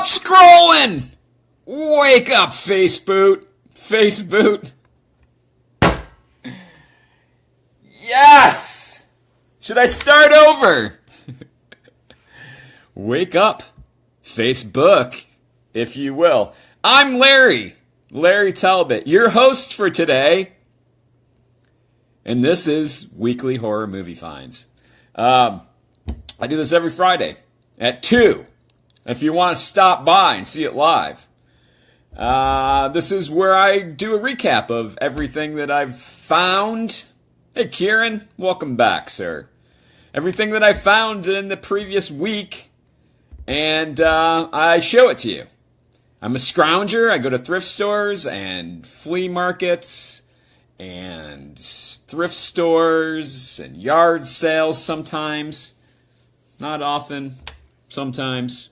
Stop scrolling! Wake up, Facebook. Facebook. Yes! Should I start over? Wake up, Facebook, if you will. I'm Larry Talbot, your host for today. And this is Weekly Horror Movie Finds. I do this every Friday at 2. If you want to stop by and see it live. This is where I do a recap of everything that I've found. Hey, Kieran, welcome back, sir. Everything that I found in the previous week. And I show it to you. I'm a scrounger. I go to thrift stores and flea markets and thrift stores and yard sales sometimes. Not often. Sometimes.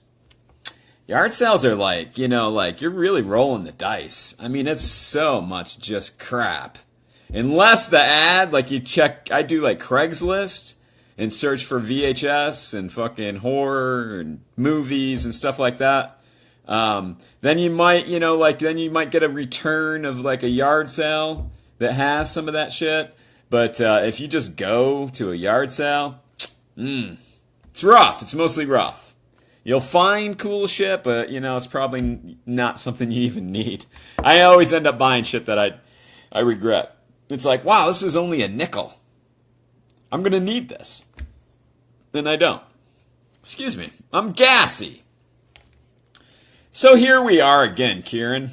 Yard sales are like, you're really rolling the dice. I mean, it's so much just crap. Unless the ad, I do Craigslist. And search for VHS and fucking horror and movies and stuff like that. Then you might, get a return of a yard sale that has some of that shit. But if you just go to a yard sale, it's rough. It's mostly rough. You'll find cool shit, but it's probably not something you even need. I always end up buying shit that I regret. It's like, wow, this is only a nickel. I'm gonna need this. And I don't. Excuse me. I'm gassy. So here we are again, Kieran,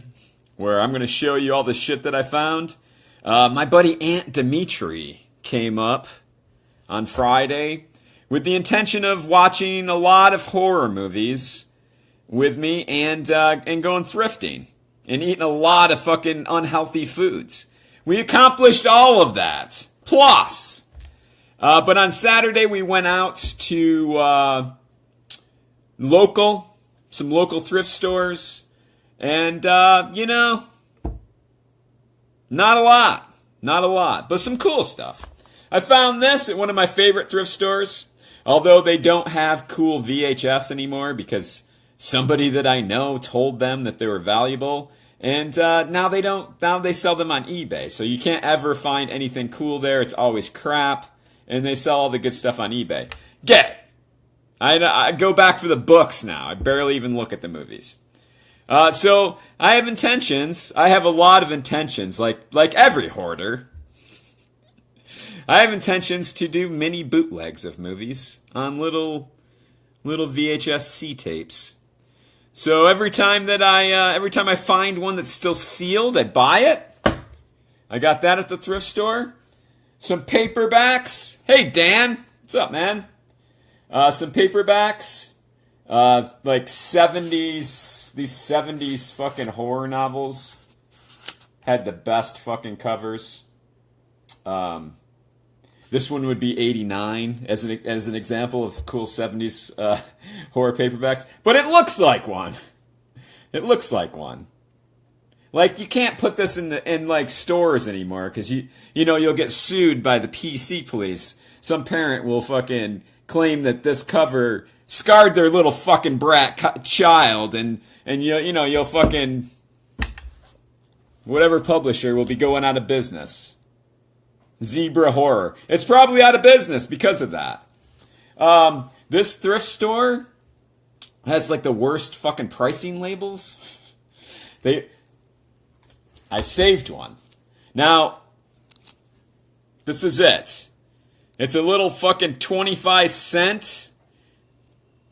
where I'm gonna show you all the shit that I found. My buddy Aunt Dimitri came up on Friday with the intention of watching a lot of horror movies with me and going thrifting and eating a lot of fucking unhealthy foods. We accomplished all of that. Plus. But on Saturday we went out to some local thrift stores, and not a lot, but some cool stuff. I found this at one of my favorite thrift stores, although they don't have cool VHS anymore because somebody that I know told them that they were valuable, and now they don't. Now they sell them on eBay, so you can't ever find anything cool there. It's always crap. And they sell all the good stuff on eBay. Gay! I go back for the books now. I barely even look at the movies. So I have intentions. I have a lot of intentions, like every hoarder. I have intentions to do mini bootlegs of movies on little VHS C tapes. So every time I find one that's still sealed, I buy it. I got that at the thrift store. Some paperbacks. Hey, Dan. What's up, man? Some paperbacks. 70s. These 70s fucking horror novels had the best fucking covers. This one would be 89 as an example of cool 70s horror paperbacks. But it looks like one. It looks like one. You can't put this in stores anymore because you'll get sued by the PC police. Some parent will fucking claim that this cover scarred their little fucking brat child, and you'll fucking whatever publisher will be going out of business. Zebra Horror. It's probably out of business because of that. This thrift store has the worst fucking pricing labels. I saved one. Now, this is it. It's a little fucking 25-cent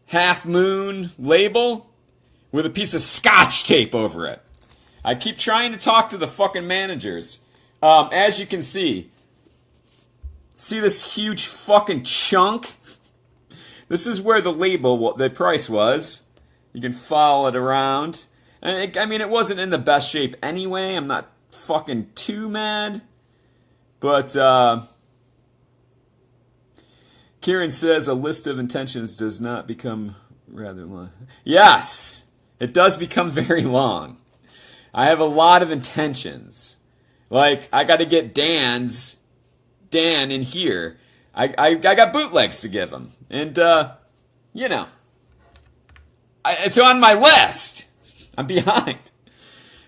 half moon label with a piece of scotch tape over it. I keep trying to talk to the fucking managers. As you can see this huge fucking chunk? This is where the price was. You can follow it around. And it wasn't in the best shape anyway. I'm not fucking too mad. But, Kieran says a list of intentions does not become rather long. Yes! It does become very long. I have a lot of intentions. I gotta get Dan in here. I got bootlegs to give him. And, It's on my list. I'm behind.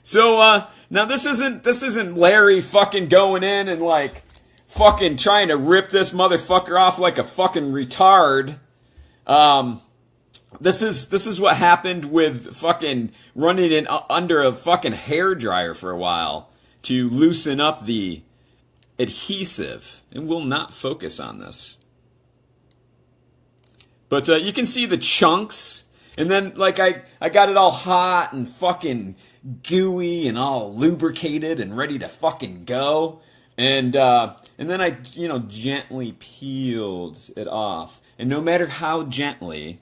So now this isn't Larry fucking going in and like fucking trying to rip this motherfucker off like a fucking retard. This is what happened with fucking running in under a fucking hairdryer for a while to loosen up the adhesive. And we'll not focus on this. But you can see the chunks. And then like I got it all hot and fucking gooey and all lubricated and ready to fucking go. And then I, gently peeled it off. And no matter how gently,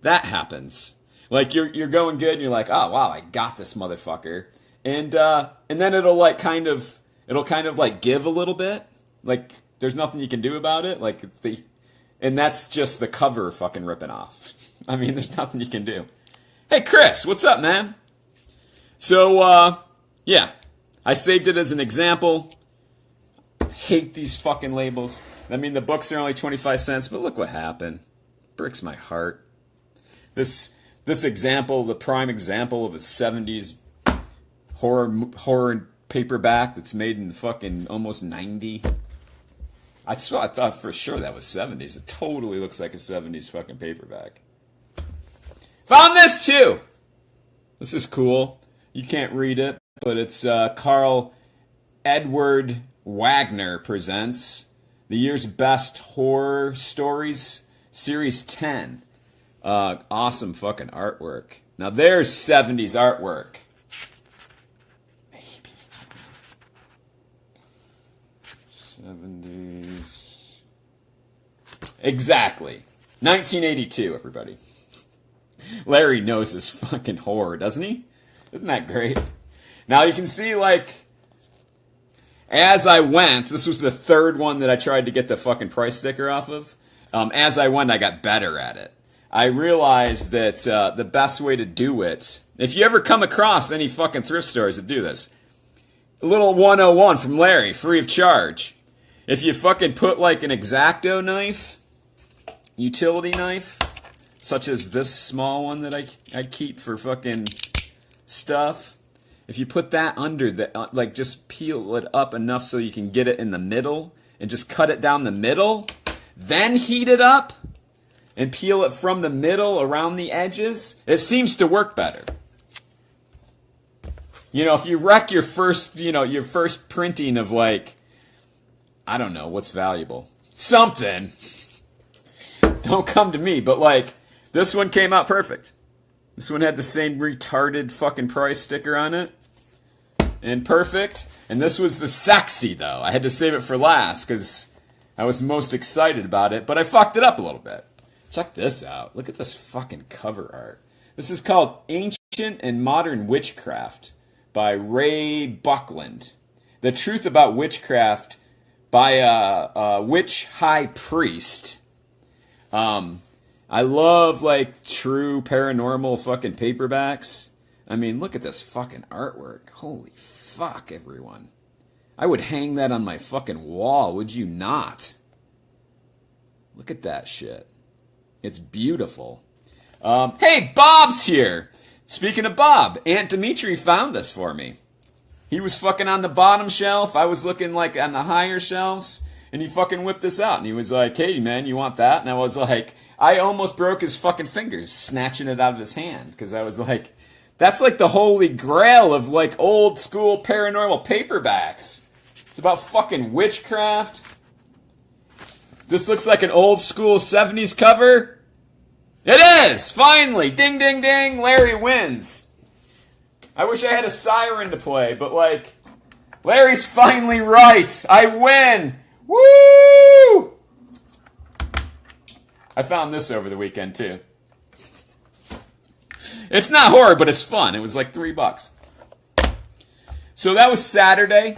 that happens. Like you're going good and you're like, oh wow, I got this motherfucker. And then it'll kind of like give a little bit. Like there's nothing you can do about it. And that's just the cover fucking ripping off. I mean, there's nothing you can do. Hey Chris, what's up, man? So yeah, I saved it as an example. Hate these fucking labels. I mean, the books are only 25 cents, but look what happened. Breaks my heart. This example, the prime example of a 70s horror paperback that's made in fucking almost 90. I thought for sure that was 70s. It totally looks like a 70s fucking paperback. Found this too. This is cool. You can't read it, but it's Carl Edward Wagner presents the year's best horror stories, series 10. Awesome fucking artwork. Now there's 70s artwork. Maybe. 70s. Exactly. 1982, everybody. Larry knows his fucking horror, doesn't he? Isn't that great? Now you can see, as I went, this was the third one that I tried to get the fucking price sticker off of. As I went, I got better at it. I realized that the best way to do it, if you ever come across any fucking thrift stores that do this, a little 101 from Larry, free of charge. If you fucking put an X-Acto knife, utility knife, such as this small one that I keep for fucking stuff, if you put that under the, just peel it up enough so you can get it in the middle and just cut it down the middle, then heat it up and peel it from the middle around the edges, it seems to work better. If you wreck your first printing of I don't know, what's valuable? Something. Don't come to me, but this one came out perfect. This one had the same retarded fucking price sticker on it. And perfect. And this was the sexy, though. I had to save it for last because I was most excited about it, but I fucked it up a little bit. Check this out. Look at this fucking cover art. This is called Ancient and Modern Witchcraft by Ray Buckland. The Truth About Witchcraft by a witch high priest. I love true paranormal fucking paperbacks. I mean, look at this fucking artwork. Holy fuck, everyone. I would hang that on my fucking wall, would you not? Look at that shit. It's beautiful. Hey, Bob's here. Speaking of Bob, Aunt Dimitri found this for me. He was fucking on the bottom shelf. I was looking on the higher shelves. And he fucking whipped this out. And he was like, hey, man, you want that? And I was like, I almost broke his fucking fingers snatching it out of his hand. Because I was like, that's the holy grail of old school paranormal paperbacks. It's about fucking witchcraft. This looks like an old school 70s cover. It is! Finally! Ding, ding, ding! Larry wins. I wish I had a siren to play, but Larry's finally right. I win! Woo! I found this over the weekend, too. It's not horror, but it's fun. It was $3. So that was Saturday.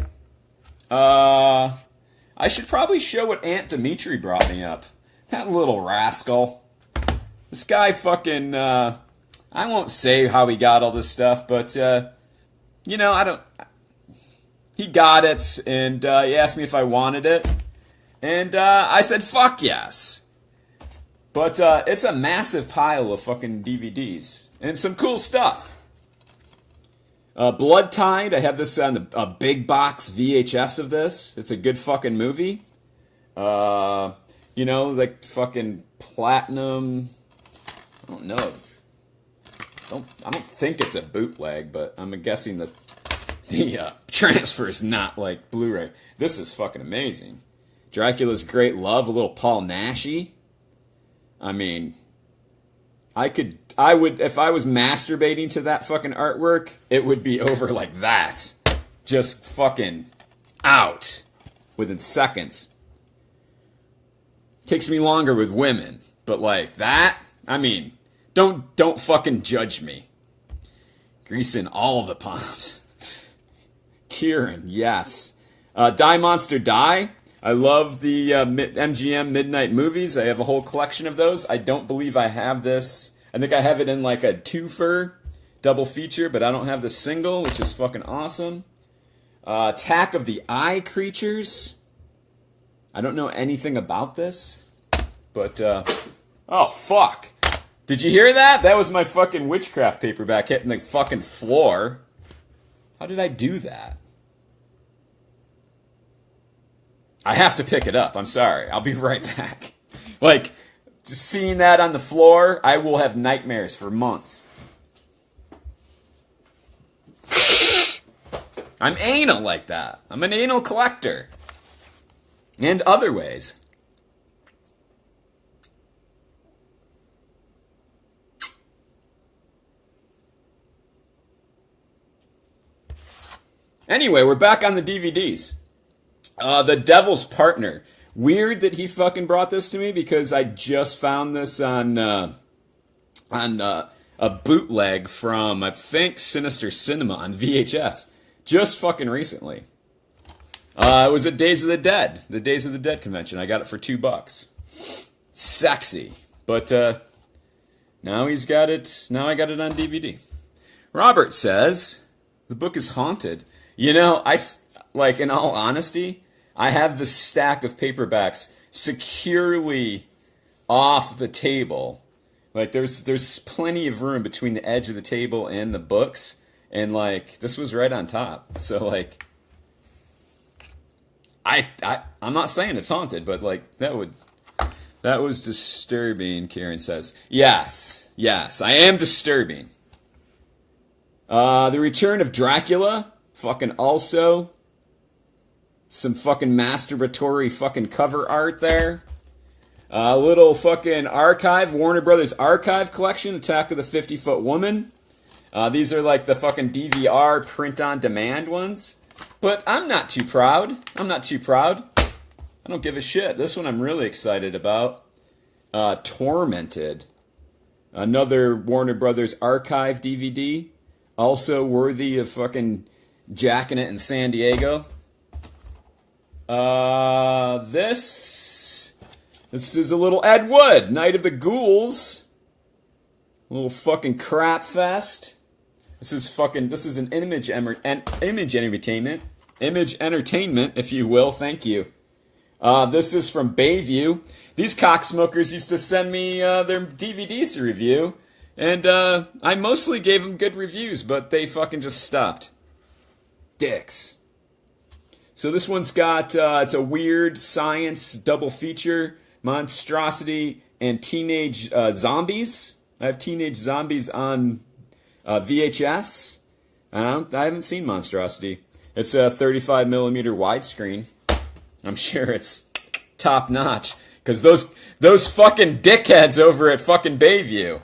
I should probably show what Aunt Dimitri brought me up. That little rascal. This guy fucking, I won't say how he got all this stuff, but, I don't... He got it, and he asked me if I wanted it. And I said, fuck yes. But it's a massive pile of fucking DVDs. And some cool stuff. Blood Tide, I have this on a big box VHS of this. It's a good fucking movie. You know, like fucking platinum. I don't know. I don't think it's a bootleg, but I'm guessing that the transfer is not like Blu-ray. This is fucking amazing. Dracula's Great Love, a little Paul Naschy. I mean, I would, if I was masturbating to that fucking artwork, it would be over like that. Just fucking out within seconds. Takes me longer with women, but like that, I mean, don't fucking judge me. Greasing all the palms. Kieran, yes. Die Monster Die. I love the MGM Midnight Movies. I have a whole collection of those. I don't believe I have this. I think I have it in like a twofer double feature, but I don't have the single, which is fucking awesome. Attack of the Eye Creatures. I don't know anything about this, but, oh, fuck. Did you hear that? That was my fucking witchcraft paperback hitting the fucking floor. How did I do that? I have to pick it up. I'm sorry. I'll be right back. Like, just seeing that on the floor, I will have nightmares for months. I'm anal like that. I'm an anal collector. And other ways. Anyway, we're back on the DVDs. The Devil's Partner. Weird that he fucking brought this to me because I just found this on a bootleg from, I think, Sinister Cinema on VHS. Just fucking recently. It was at the Days of the Dead convention. I got it for $2. Sexy. But now he's got it. Now I got it on DVD. Robert says, the book is haunted. You know, like, in all honesty, I have this stack of paperbacks securely off the table. Like, there's plenty of room between the edge of the table and the books. And, like, this was right on top. So, like, I'm not saying it's haunted, but, like, that was disturbing, Karen says. Yes, I am disturbing. The Return of Dracula. Fucking also, some fucking masturbatory fucking cover art there. A little fucking archive, Warner Brothers archive collection, Attack of the 50-Foot Woman. These are like the fucking DVR print-on-demand ones. But I'm not too proud. I don't give a shit. This one I'm really excited about. Tormented. Another Warner Brothers archive DVD. Also worthy of fucking jacking it in San Diego. This is a little Ed Wood, Night of the Ghouls. A little fucking crap fest. This is an image entertainment, if you will. Thank you. This is from Bayview. These cocksmokers used to send me their DVDs to review, and I mostly gave them good reviews, but they fucking just stopped. Dicks. So this one's got, it's a weird science double feature, Monstrosity and Teenage Zombies. I have Teenage Zombies on VHS. I haven't seen Monstrosity. It's a 35mm widescreen. I'm sure it's top notch. Because those fucking dickheads over at fucking Bayview,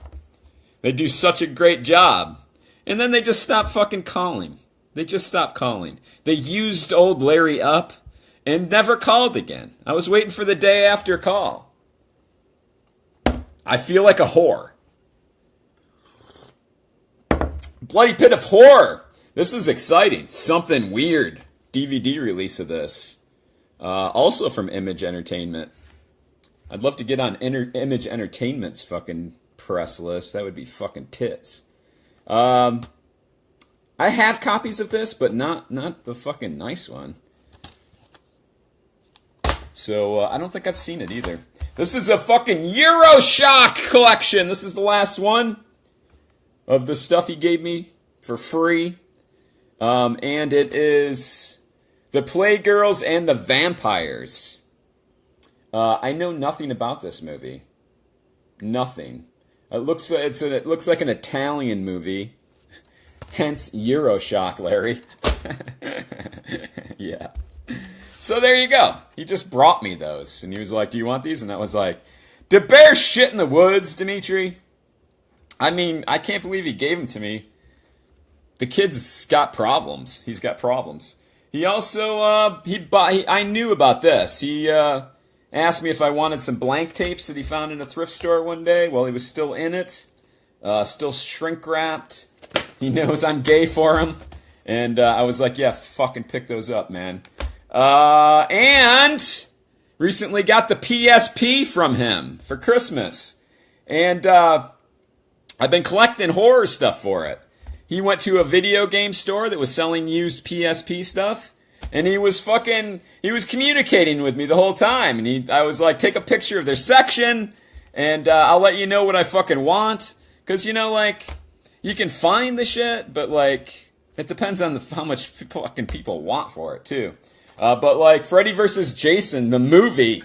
they do such a great job. And then they just stop fucking calling. They used old Larry up and never called again. I was waiting for the day after call. I feel like a whore. Bloody Pit of Horror. This is exciting. Something weird. DVD release of this. Also from Image Entertainment. I'd love to get on Image Entertainment's fucking press list. That would be fucking tits. I have copies of this, but not the fucking nice one. So I don't think I've seen it either. This is a fucking Euroshock collection. This is the last one of the stuff he gave me for free. And it is The Playgirls and the Vampires. I know nothing about this movie. Nothing. It looks like an Italian movie. Hence Euroshock, Larry. Yeah. So there you go. He just brought me those. And he was like, do you want these? And I was like, do bears shit in the woods, Dimitri? I mean, I can't believe he gave them to me. The kid's got problems. He's got problems. He also, I knew about this. He asked me if I wanted some blank tapes that he found in a thrift store one day while he was still in it. Still shrink wrapped. He knows I'm gay for him. And I was like, yeah, fucking pick those up, man. And recently got the PSP from him for Christmas. And I've been collecting horror stuff for it. He went to a video game store that was selling used PSP stuff. And he was communicating with me the whole time. And I was like, take a picture of their section. And I'll let you know what I fucking want. Because, you can find the shit, but, it depends on how much fucking people want for it, too. But Freddy vs. Jason, the movie.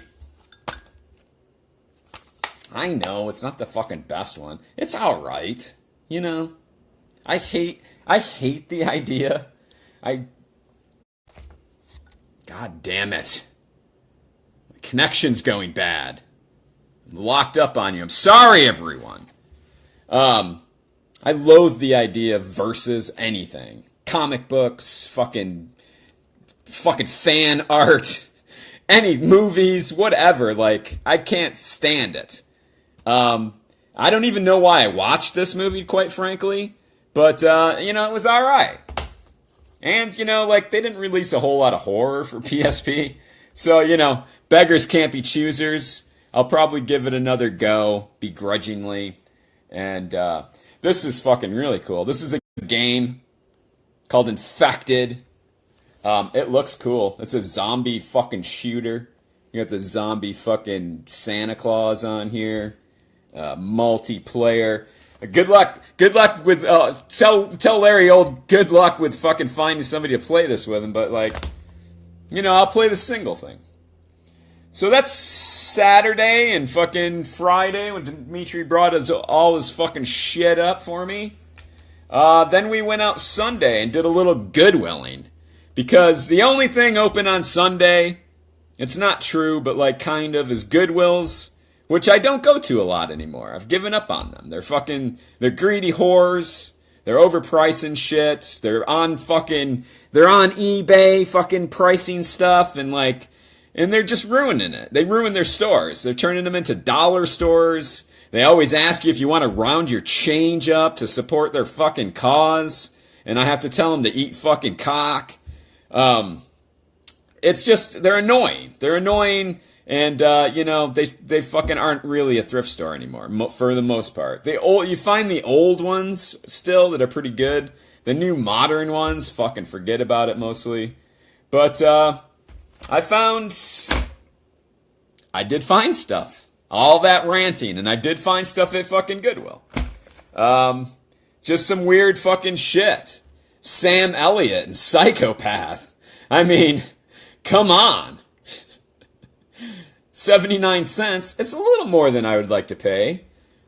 I know, it's not the fucking best one. It's alright. I hate the idea. God damn it. The connection's going bad. I'm locked up on you. I'm sorry, everyone. I loathe the idea of versus anything. Comic books, fucking fan art, any movies, whatever. I can't stand it. I don't even know why I watched this movie, quite frankly. But, it was alright. And, they didn't release a whole lot of horror for PSP. So, beggars can't be choosers. I'll probably give it another go, begrudgingly. And, this is fucking really cool. This is a game called Infected. It looks cool. It's a zombie fucking shooter. You got the zombie fucking Santa Claus on here. Multiplayer. Good luck with, tell Larry good luck with fucking finding somebody to play this with him, but I'll play the single thing. So that's Saturday and fucking Friday when Dimitri brought all his fucking shit up for me. Then we went out Sunday and did a little Goodwilling. Because the only thing open on Sunday, it's not true, but kind of, is Goodwills. Which I don't go to a lot anymore. I've given up on them. They're greedy whores. They're overpricing shit. They're on eBay fucking pricing stuff and they're just ruining it. They ruin their stores. They're turning them into dollar stores. They always ask you if you want to round your change up to support their fucking cause. And I have to tell them to eat fucking cock. It's just, they're annoying. They're annoying. And, they fucking aren't really a thrift store anymore, for the most part. You find the old ones still that are pretty good. The new modern ones, fucking forget about it mostly. But, I did find stuff. All that ranting, and I did find stuff at fucking Goodwill. Just some weird fucking shit. Sam Elliott and Psychopath. I mean, come on. 79 cents. It's a little more than I would like to pay.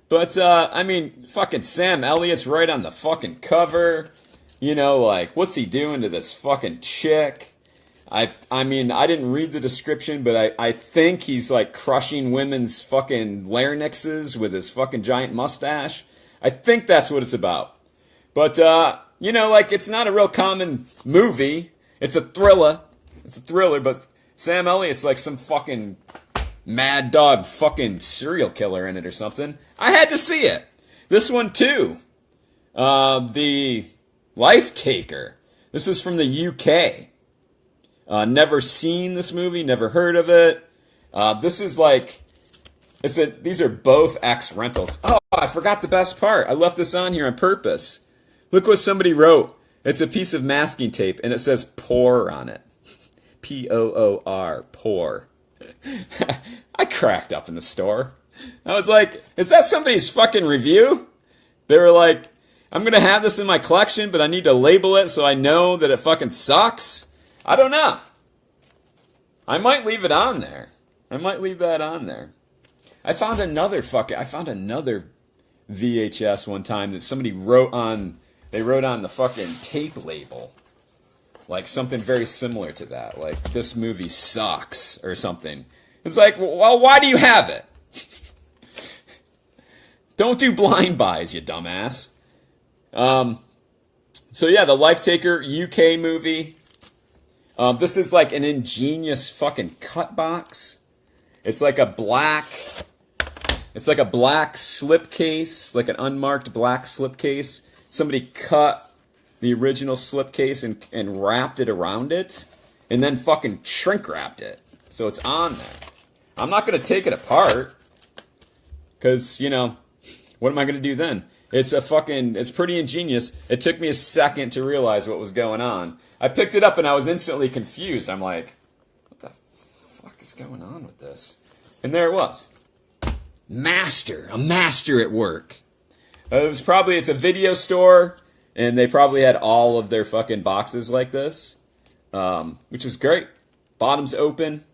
But, fucking Sam Elliott's right on the fucking cover. What's he doing to this fucking chick? I didn't read the description, but I think he's, crushing women's fucking larynxes with his fucking giant mustache. I think that's what it's about. But, it's not a real common movie. It's a thriller. But Sam Elliott's some fucking mad dog fucking serial killer in it or something. I had to see it. This one too. The Life Taker. This is from the UK. Never seen this movie, never heard of it. This is these are both X rentals. Oh, I forgot the best part. I left this on here on purpose. Look what somebody wrote. It's a piece of masking tape and it says pour on it. P-O-O-R, pour. I cracked up in the store. I was like, is that somebody's fucking review? They were like, I'm going to have this in my collection, but I need to label it so I know that it fucking sucks. I don't know. I might leave it on there. I might leave that on there. I found another VHS one time that somebody wrote on the fucking tape label. Like something very similar to that. Like, this movie sucks or something. It's like, well, why do you have it? Don't do blind buys, you dumbass. So yeah, the Life Taker UK movie. This is like an ingenious fucking cut box. It's like a black slipcase, like an unmarked black slipcase. Somebody cut the original slipcase and wrapped it around it, and then fucking shrink wrapped it. So it's on there. I'm not going to take it apart, because, what am I going to do then? It's pretty ingenious. It took me a second to realize what was going on. I picked it up and I was instantly confused. I'm like, what the fuck is going on with this? And there it was. A master at work. It's a video store, and they probably had all of their fucking boxes like this, which is great. Bottom's open.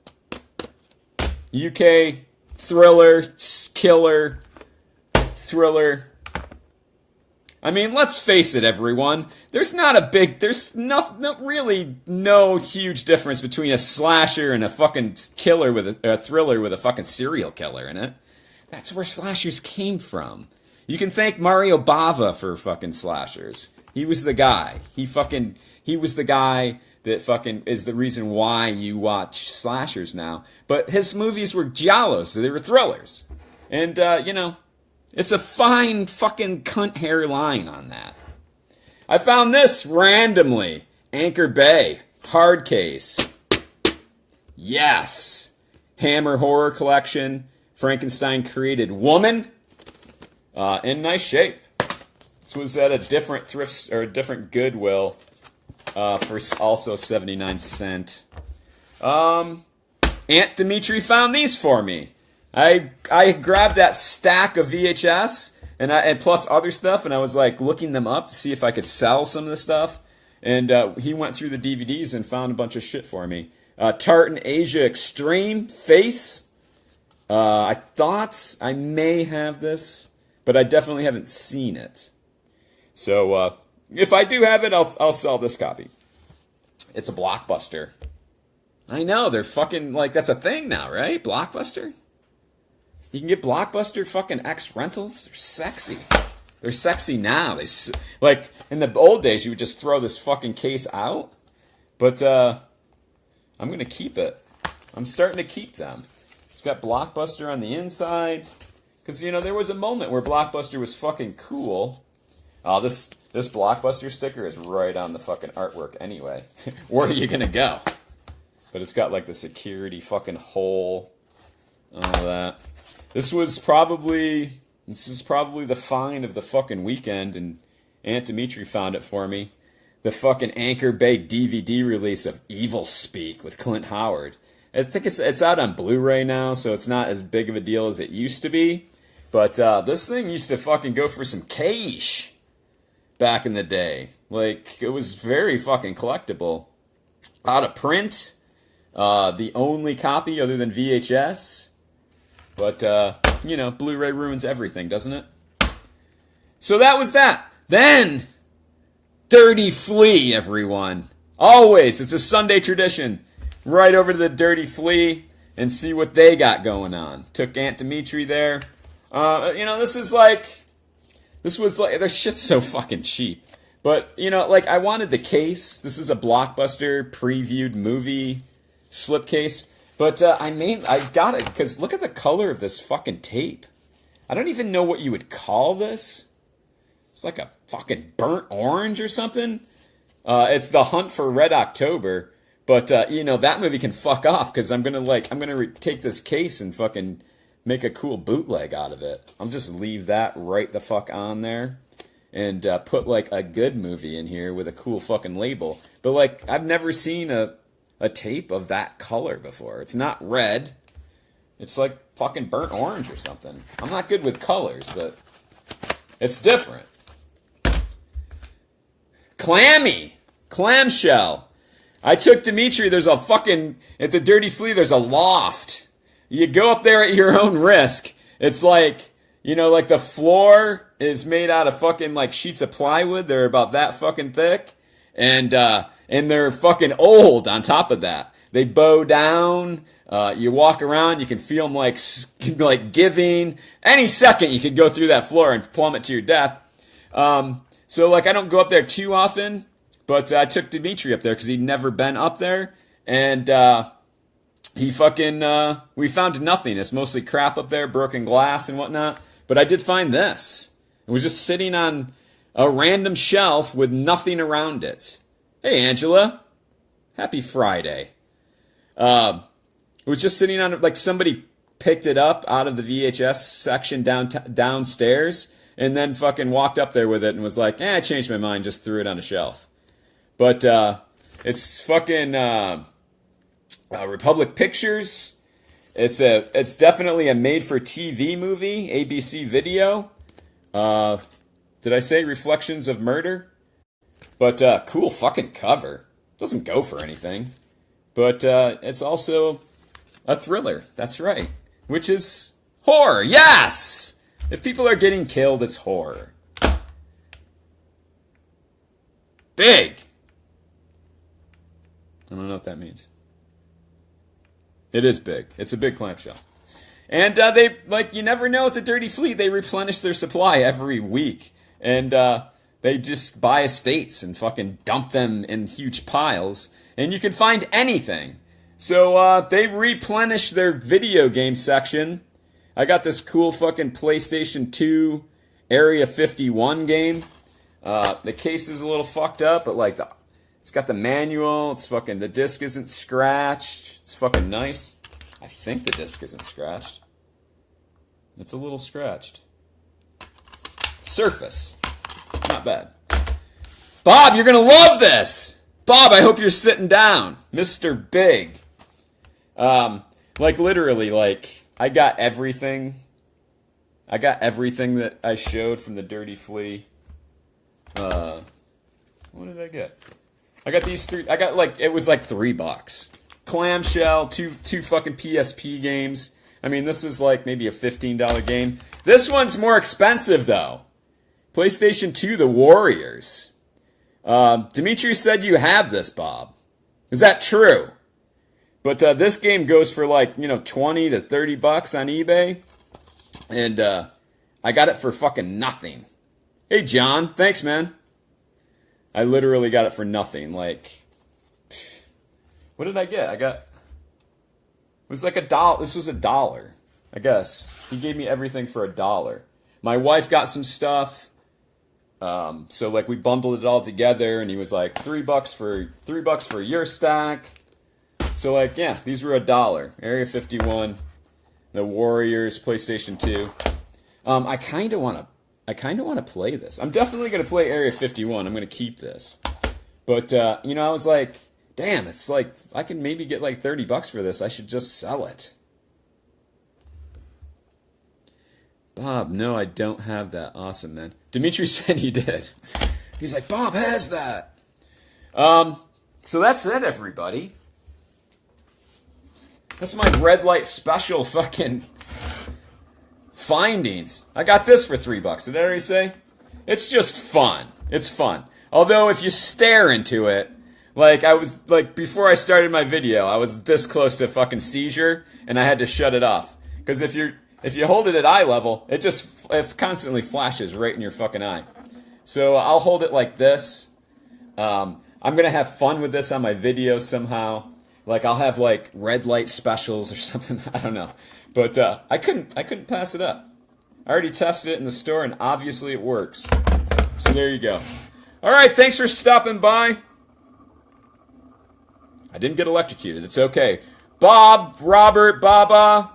UK thriller, killer, thriller. I mean, let's face it, everyone. There's really no huge difference between a slasher and a fucking killer a thriller with a fucking serial killer in it. That's where slashers came from. You can thank Mario Bava for fucking slashers. He was the guy. He was the guy that fucking is the reason why you watch slashers now. But his movies were giallos, so they were thrillers. And, it's a fine fucking cunt hairline on that. I found this randomly. Anchor Bay. Hard case. Yes. Hammer Horror Collection. Frankenstein Created Woman. In nice shape. This was at a different thrift or a different Goodwill for also 79 cents. Aunt Dimitri found these for me. I grabbed that stack of VHS and plus other stuff, and I was like looking them up to see if I could sell some of the stuff. And he went through the DVDs and found a bunch of shit for me. Tartan Asia Extreme Face. I thought I may have this, but I definitely haven't seen it. So if I do have it, I'll sell this copy. It's a Blockbuster. I know, they're fucking, like, that's a thing now, right? Blockbuster? You can get Blockbuster fucking X rentals. They're sexy. They're sexy now. Like, in the old days, you would just throw this fucking case out. But I'm going to keep it. I'm starting to keep them. It's got Blockbuster on the inside. Because, there was a moment where Blockbuster was fucking cool. Oh, this Blockbuster sticker is right on the fucking artwork anyway. Where are you going to go? But it's got, like, the security fucking hole. All that. This is probably the find of the fucking weekend, and Aunt Dimitri found it for me. The fucking Anchor Bay DVD release of Evil Speak with Clint Howard. I think it's out on Blu-ray now, so it's not as big of a deal as it used to be. But this thing used to fucking go for some cash back in the day. Like, it was very fucking collectible. Out of print. The only copy other than VHS. But, Blu-ray ruins everything, doesn't it? So that was that. Then, Dirty Flea, everyone. Always, it's a Sunday tradition. Right over to the Dirty Flea and see what they got going on. Took Aunt Dimitri there. This was like, their shit's so fucking cheap. But, I wanted the case. This is a Blockbuster previewed movie slipcase. But I got it because look at the color of this fucking tape. I don't even know what you would call this. It's like a fucking burnt orange or something. It's The Hunt for Red October. But, that movie can fuck off because I'm going to take this case and fucking make a cool bootleg out of it. I'll just leave that right the fuck on there and put, like, a good movie in here with a cool fucking label. But, like, I've never seen a tape of that color before. It's not red. It's like fucking burnt orange or something. I'm not good with colors, but it's different. Clammy. Clamshell. I took Dimitri, there's a fucking, at the Dirty Flea, there's a loft. You go up there at your own risk. It's like, like the floor is made out of fucking like sheets of plywood. They're about that fucking thick. And they're fucking old on top of that. They bow down. You walk around, you can feel them like giving. Any second you could go through that floor and plummet to your death. So I don't go up there too often, but I took Dimitri up there because he'd never been up there. And he fucking, we found nothing. It's mostly crap up there, broken glass and whatnot. But I did find this. It was just sitting on a random shelf with nothing around it. Hey, Angela. Happy Friday. It was just sitting on, like somebody picked it up out of the VHS section downstairs and then fucking walked up there with it and was like, I changed my mind, just threw it on a shelf. But it's fucking Republic Pictures. It's definitely a made-for-TV movie, ABC Video. Did I say Reflections of Murder? But cool fucking cover. Doesn't go for anything. But it's also a thriller. That's right. Which is horror. Yes! If people are getting killed, it's horror. Big! I don't know what that means. It is big. It's a big clamshell. And they, you never know with the Dirty Flea, they replenish their supply every week. And they just buy estates and fucking dump them in huge piles. And you can find anything. So they replenish their video game section. I got this cool fucking PlayStation 2 Area 51 game. The case is a little fucked up, but it's got the manual. It's fucking, the disc isn't scratched. It's fucking nice. I think the disc isn't scratched. It's a little scratched. Surface. Not bad. Bob, you're gonna love this! Bob, I hope you're sitting down. Mr. Big. Literally, I got everything. I got everything that I showed from the Dirty Flea. What did I get? I got these three. I got it was $3. Clamshell, two fucking PSP games. I mean, this is maybe a $15 game. This one's more expensive though. PlayStation 2, The Warriors. Dimitri said you have this, Bob. Is that true? But this game goes for 20 to 30 bucks on eBay. And I got it for fucking nothing. Hey, John. Thanks, man. I literally got it for nothing. What did I get? It was $1. This was $1, I guess. He gave me everything for $1. My wife got some stuff. So we bundled it all together, and he was like, $3 for your stack. So yeah, these were $1. Area 51, The Warriors, PlayStation 2. I kind of want to play this. I'm definitely going to play Area 51. I'm going to keep this. But I was like, damn, it's I can maybe get $30 for this. I should just sell it. Bob, no, I don't have that. Awesome, man. Dimitri said he did. He's like, Bob has that. So that's it, everybody. That's my red light special fucking findings. I got this for $3. Did I already say? It's just fun. It's fun. Although if you stare into it, I was before I started my video, I was this close to a fucking seizure, and I had to shut it off. Because if you hold it at eye level, it constantly flashes right in your fucking eye. So I'll hold it like this. I'm gonna have fun with this on my videos somehow. I'll have red light specials or something. I don't know, but I couldn't pass it up. I already tested it in the store, and obviously it works. So there you go. All right, thanks for stopping by. I didn't get electrocuted. It's okay. Bob, Robert, Baba,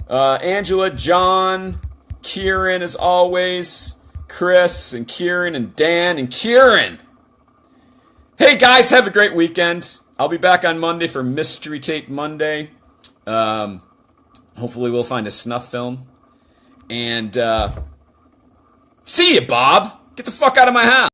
Angela, John, Kieran, as always, Chris, and Kieran, and Dan, and Kieran. Hey, guys, have a great weekend. I'll be back on Monday for Mystery Tape Monday. Hopefully we'll find a snuff film. And see you, Bob. Get the fuck out of my house.